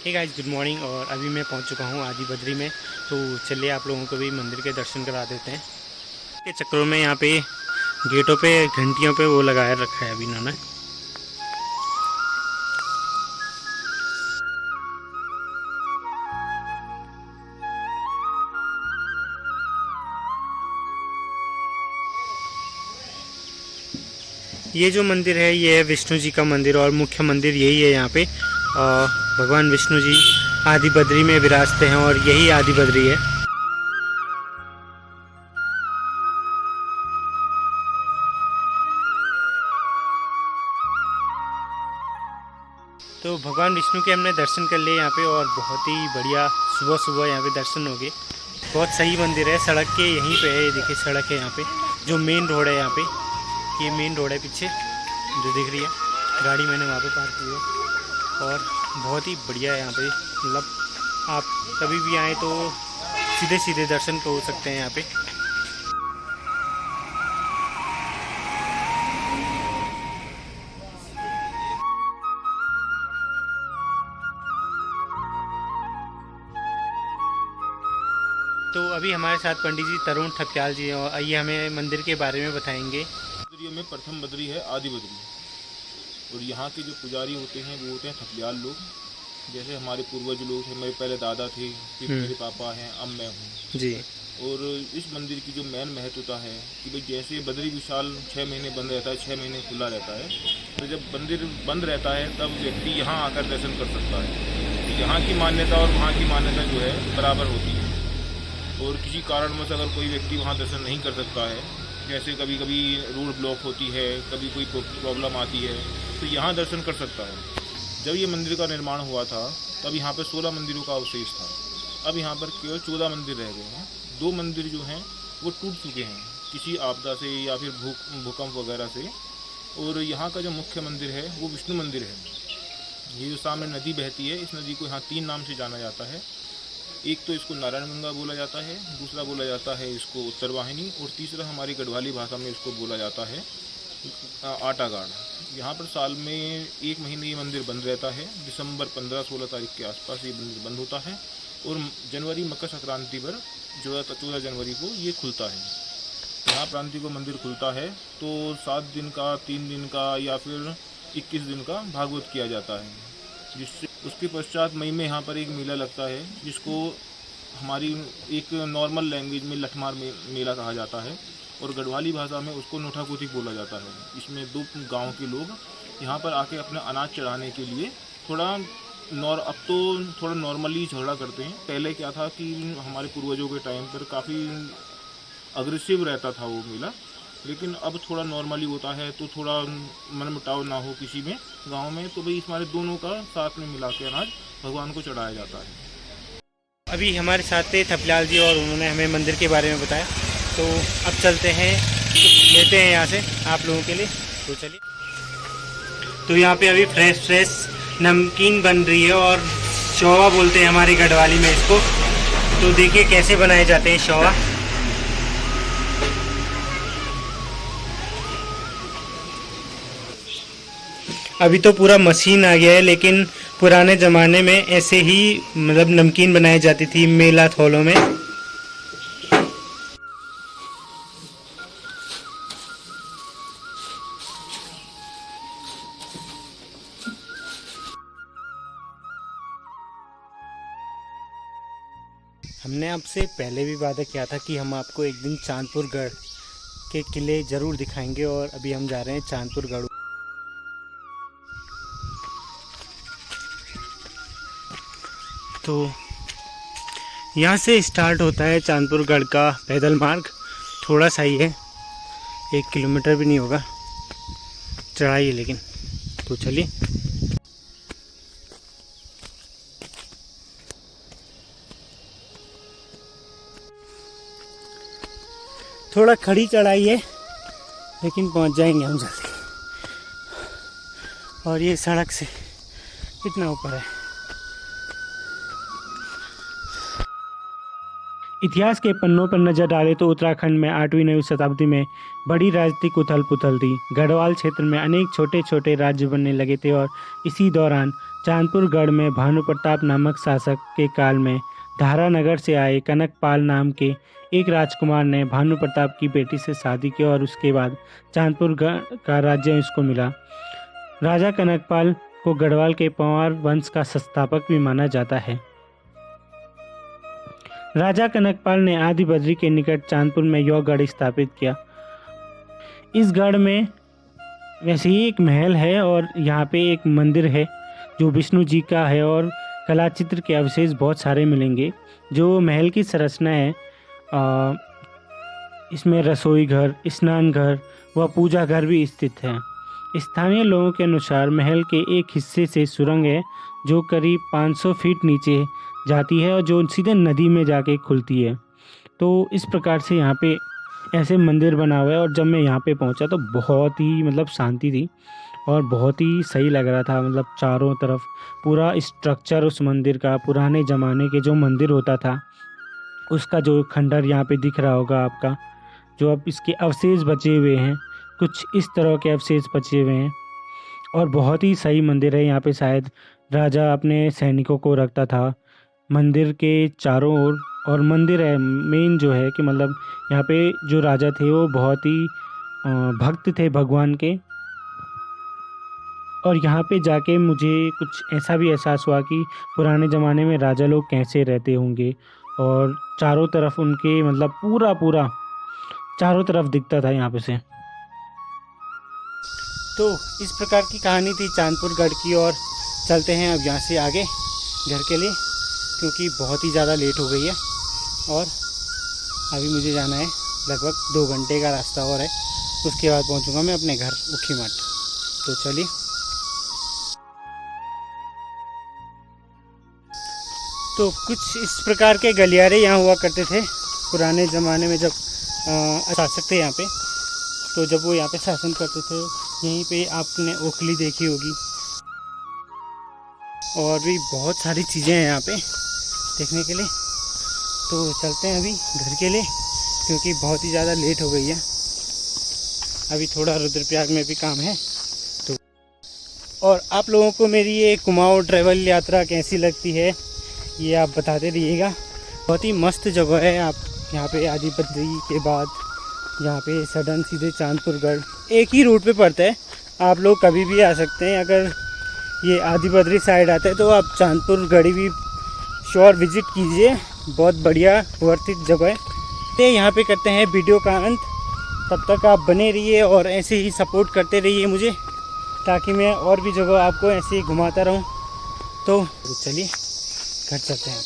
Hey guys, good morning. और अभी मैं पहुंच चुका हूं आदि बद्री में। तो चलिए आप लोगों को भी मंदिर के दर्शन करा देते हैं। के चक्रों में यहाँ पे गेटों पे घंटियों पे वो लगाया रखा है अभी इन्होंने। ये जो मंदिर है ये है विष्णु जी का मंदिर और मुख्य मंदिर यही है यहाँ पे। भगवान विष्णु जी आदि बद्री में विराजते हैं और यही आदि बद्री है। तो भगवान विष्णु के हमने दर्शन कर लिए यहाँ पे और बहुत ही बढ़िया सुबह सुबह यहाँ पे दर्शन हो गए। बहुत सही मंदिर है। सड़क के यहीं पे है, ये देखिए सड़क है यहाँ पे, जो मेन रोड है यहाँ पे। ये मेन रोड है पीछे जो दिख रही है, गाड़ी मैंने वहाँ पे पार्क की है। और बहुत ही बढ़िया है यहाँ पे, मतलब आप कभी भी आएँ तो सीधे सीधे दर्शन हो सकते हैं यहाँ पे। तो अभी हमारे साथ पंडित जी तरुण ठकयाल जी हैं और आइए हमें मंदिर के बारे में बताएंगे। बद्रियों में प्रथम बद्री है आदि बद्री। और यहाँ के जो पुजारी होते हैं वो होते हैं थपलियाल लोग। जैसे हमारे पूर्वज लोग थे, मेरे पहले दादा थे, फिर मेरे पापा हैं, अब मैं हूँ जी। और इस मंदिर की जो मेन महत्वता है कि भाई जैसे बद्री विशाल 6 महीने बंद रहता है, 6 महीने खुला रहता है, तो जब मंदिर बंद रहता है तब व्यक्ति यहाँ आकर दर्शन कर सकता है। तो यहाँ की मान्यता और वहाँ की मान्यता जो है बराबर होती है। और किसी कारणवश अगर कोई व्यक्ति वहाँ दर्शन नहीं कर सकता है, जैसे कभी कभी रोड ब्लॉक होती है, कभी कोई प्रॉब्लम आती है, तो यहाँ दर्शन कर सकता है। जब ये मंदिर का निर्माण हुआ था तब यहाँ पर 16 मंदिरों का अवशेष था। अब यहाँ पर केवल 14 मंदिर रह गए हैं। 2 मंदिर जो हैं वो टूट चुके हैं किसी आपदा से या फिर भूकंप वगैरह से। और यहाँ का जो मुख्य मंदिर है वो विष्णु मंदिर है। ये जो सामने नदी बहती है, इस नदी को यहाँ 3 नाम से जाना जाता है। एक तो इसको नारायण गंगा बोला जाता है, दूसरा बोला जाता है इसको उत्तर वाहिनी, और तीसरा हमारी गढ़वाली भाषा में इसको बोला जाता है आटागाड़। यहाँ पर साल में 1 महीने ये मंदिर बंद रहता है। दिसंबर 15-16 तारीख के आसपास ये मंदिर बंद होता है और जनवरी मकर संक्रांति पर 14 जनवरी को ये खुलता है। यहाँ प्रांति को मंदिर खुलता है तो 7 दिन का, 3 दिन का या फिर 21 दिन का भागवत किया जाता है। जिससे उसके पश्चात मई में यहाँ पर एक मेला लगता है जिसको हमारी एक नॉर्मल लैंग्वेज में लठमार मेला कहा जाता है और गढ़वाली भाषा में उसको नोठाकुती बोला जाता है। इसमें 2 गांव के लोग यहाँ पर आके अपना अनाज चढ़ाने के लिए अब तो थोड़ा नॉर्मली झगड़ा करते हैं। पहले क्या था कि हमारे पूर्वजों के टाइम पर काफ़ी अग्रेसिव रहता था वो मेला, लेकिन अब थोड़ा नॉर्मली होता है तो थोड़ा मनमुटाव ना हो किसी में गांव में, तो भाई हमारे दोनों का साथ में मिला के अनाज भगवान को चढ़ाया जाता है। अभी हमारे साथ थे थपलाल जी और उन्होंने हमें मंदिर के बारे में बताया। तो अब चलते हैं, लेते हैं यहाँ से आप लोगों के लिए। तो चलिए। तो यहाँ पे अभी फ्रेश नमकीन बन रही है और शौवा बोलते हैं हमारी गढ़वाली में इसको। तो देखिए कैसे बनाए जाते हैं शौवा। अभी तो पूरा मशीन आ गया है, लेकिन पुराने ज़माने में ऐसे ही मतलब नमकीन बनाई जाती थी मेला थोलों में। हमने आपसे पहले भी वादा किया था कि हम आपको एक दिन चांदपुर गढ़ के किले ज़रूर दिखाएंगे और अभी हम जा रहे हैं चांदपुर गढ़। तो यहाँ से स्टार्ट होता है चांदपुर गढ़ का पैदल मार्ग। थोड़ा सा ही है, 1 किलोमीटर भी नहीं होगा चढ़ाई है लेकिन। तो चलिए। थोड़ा खड़ी चढ़ाई है लेकिन पहुंच जाएंगे हम जल्दी। और ये सड़क से कितना ऊपर है। इतिहास के पन्नों पर नजर डालें तो उत्तराखंड में 8वीं-9वीं शताब्दी में बड़ी राजनीतिक उथल पुथल थी। गढ़वाल क्षेत्र में अनेक छोटे छोटे राज्य बनने लगे थे और इसी दौरान चांदपुर गढ़ में भानु प्रताप नामक शासक के काल में धारा नगर से आए कनकपाल नाम के एक राजकुमार ने भानु प्रताप की बेटी से शादी की और उसके बाद चांदपुर गढ़ का राज्य उसको मिला। राजा कनकपाल को गढ़वाल के पंवार वंश का संस्थापक भी माना जाता है। राजा कनकपाल ने आदि बद्री के निकट चांदपुर में यह गढ़ स्थापित किया। इस गढ़ में वैसे ही एक महल है और यहाँ पे एक मंदिर है जो विष्णु जी का है और कला चित्र के अवशेष बहुत सारे मिलेंगे। जो महल की संरचना है इसमें रसोई घर, स्नान घर व पूजा घर भी स्थित है। स्थानीय लोगों के अनुसार महल के एक हिस्से से सुरंग है जो करीब 500 फीट नीचे जाती है और जो सीधे नदी में जाके खुलती है। तो इस प्रकार से यहाँ पे ऐसे मंदिर बना हुआ है और जब मैं यहाँ पे पहुँचा तो बहुत ही मतलब शांति थी और बहुत ही सही लग रहा था। मतलब चारों तरफ पूरा स्ट्रक्चर उस मंदिर का, पुराने ज़माने के जो मंदिर होता था उसका जो खंडर यहाँ पे दिख रहा होगा आपका, जो अब इसके अवशेष बचे हुए हैं, कुछ इस तरह के अवशेष बचे हुए हैं और बहुत ही सही मंदिर है। यहाँ पे शायद राजा अपने सैनिकों को रखता था मंदिर के चारों ओर। और मंदिर है मेन जो है कि मतलब यहाँ पे जो राजा थे वो बहुत ही भक्त थे भगवान के। और यहाँ पे जाके मुझे कुछ ऐसा भी एहसास हुआ कि पुराने ज़माने में राजा लोग कैसे रहते होंगे और चारों तरफ उनके मतलब पूरा चारों तरफ दिखता था यहाँ पे से। तो इस प्रकार की कहानी थी चांदपुर गढ़ की और चलते हैं अब यहाँ से आगे घर के लिए क्योंकि बहुत ही ज़्यादा लेट हो गई है और अभी मुझे जाना है लगभग 2 घंटे का रास्ता और है। उसके बाद पहुँचूँगा मैं अपने घर ऊखीमठ। तो चलिए। तो कुछ इस प्रकार के गलियारे यहाँ हुआ करते थे पुराने ज़माने में जब शासक थे यहाँ पे। तो जब वो यहाँ पे शासन करते थे यहीं पे आपने ओखली देखी होगी और भी बहुत सारी चीज़ें हैं यहाँ पे देखने के लिए। तो चलते हैं अभी घर के लिए क्योंकि बहुत ही ज़्यादा लेट हो गई है। अभी थोड़ा रुद्रप्रयाग में भी काम है। तो और आप लोगों को मेरी ये कुमाऊँ ट्रैवल यात्रा कैसी लगती है ये आप बताते रहिएगा। बहुत ही मस्त जगह है। आप यहाँ पे आदि बद्री के बाद यहाँ पे सडन सीधे चांदपुर गढ़ एक ही रूट पे पड़ता है। आप लोग कभी भी आ सकते हैं। अगर ये आदि बद्री साइड आते हैं तो आप चांदपुर गढ़ भी श्योर विजिट कीजिए। बहुत बढ़िया वर्थ इट जगह है। तो यहाँ पे करते हैं वीडियो का अंत। तब तक आप बने रहिए और ऐसे ही सपोर्ट करते रहिए मुझे ताकि मैं और भी जगह आपको ऐसे ही घुमाता रहूँ। तो चलिए घर चलते हैं।